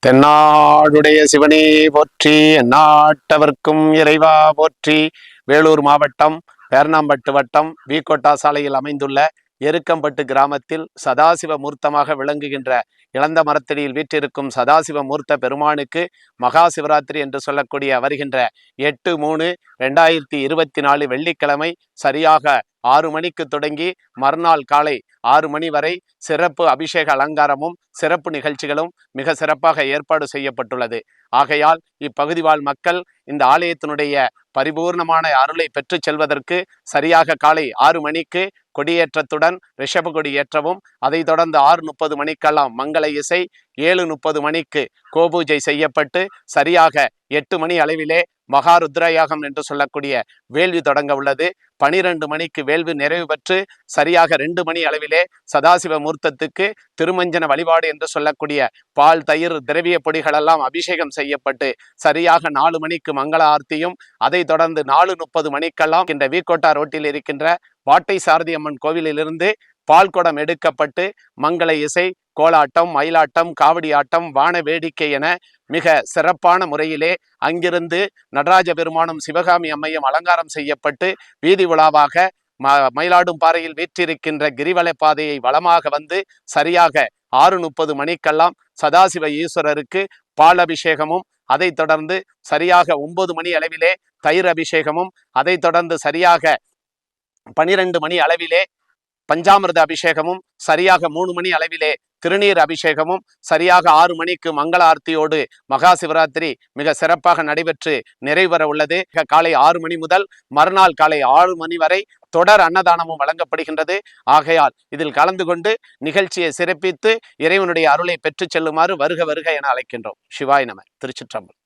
தென்னாடுடைய சிவனே போற்றி, எந்நாட்டவர்க்கும் இறைவா போற்றி. வேலூர் மாவட்டம் பேரணாம்பட்டு வட்டம் வீக்கோட்டா சாலையில் அமைந்துள்ள எருக்கம்பட்டு கிராமத்தில் சதாசிவ மூர்த்தமாக விளங்குகின்ற இளந்த மரத்தடியில் வீற்றிருக்கும் சதாசிவ மூர்த்த பெருமானுக்கு மகா சிவராத்திரி என்று சொல்லக்கூடிய வருகின்ற 8/3/2024 வெள்ளிக்கிழமை சரியாக 6 மணிக்கு தொடங்கி மறுநாள் காலை 6 மணி வரை சிறப்பு அபிஷேக அலங்காரமும் சிறப்பு நிகழ்ச்சிகளும் மிக சிறப்பாக ஏற்பாடு செய்யப்பட்டுள்ளது. ஆகையால் இப்பகுதி வாழ் மக்கள் இந்த ஆலயத்தினுடைய பரிபூர்ணமான அருளை பெற்று செல்வதற்கு சரியாக காலை 6 மணிக்கு கொடியேற்றத்துடன் ரிஷப கொடி ஏற்றவும், அதை தொடர்ந்து 6:30 மணிக்கெல்லாம் மங்கள இசை, 7:30 மணிக்கு கோபூஜை செய்யப்பட்டு சரியாக 8 மணி அளவிலே மகா ருத்ரயாகம் என்று சொல்லக்கூடிய வேள்வி தொடங்க உள்ளது. 12 மணிக்கு வேள்வி நிறைவு பெற்று சரியாக 2 மணி அளவிலே சதாசிவ மூர்த்தத்துக்கு திருமஞ்சன வழிபாடு என்று சொல்லக்கூடிய பால், தயிர், திரவிய பொடிகளெல்லாம் அபிஷேகம் செய்யப்பட்டு சரியாக 4 மணிக்கு மங்கள ஆர்த்தியும், அதை தொடர்ந்து 4:30 மணிக்கெல்லாம் இந்த வீக்கோட்டா ரோட்டில் இருக்கின்ற வாட்டை சாரதி அம்மன் கோவிலிலிருந்து பால்குடம் எடுக்கப்பட்டு மங்கள இசை, கோலாட்டம், மயிலாட்டம், காவடி ஆட்டம், வான வேடிக்கை என மிக சிறப்பான முறையிலே அங்கிருந்து நடராஜ பெருமானும் சிவகாமி அம்மையும் அலங்காரம் செய்யப்பட்டு வீதி உலாவாக மயிலாடும் பாறையில் வீற்றிருக்கின்ற கிரிவல பாதையை வளமாக வந்து சரியாக 6:30 மணிக்கெல்லாம் சதாசிவ ஈஸ்வரருக்கு பால் அபிஷேகமும், அதை தொடர்ந்து சரியாக 9 மணி அளவிலே தயிர் அபிஷேகமும், அதை தொடர்ந்து சரியாக 12 மணி அளவிலே பஞ்சாமிர்த அபிஷேகமும், சரியாக 3 மணி அளவிலே திருநீர் அபிஷேகமும், சரியாக 6 மணிக்கு மங்கள ஆர்த்தியோடு மகா சிவராத்திரி மிக சிறப்பாக நடைபெற்று நிறைவர உள்ளது. காலை 6 மணி முதல் மறுநாள் காலை 6 மணி வரை தொடர் அன்னதானமும் வழங்கப்படுகின்றது. ஆகையால் இதில் கலந்து கொண்டு நிகழ்ச்சியை சிறப்பித்து இறைவனுடைய அருளை பெற்று செல்லுமாறு வருக வருக என அழைக்கின்றோம். சிவாய நம. திருச்சிற்றம்பலம்.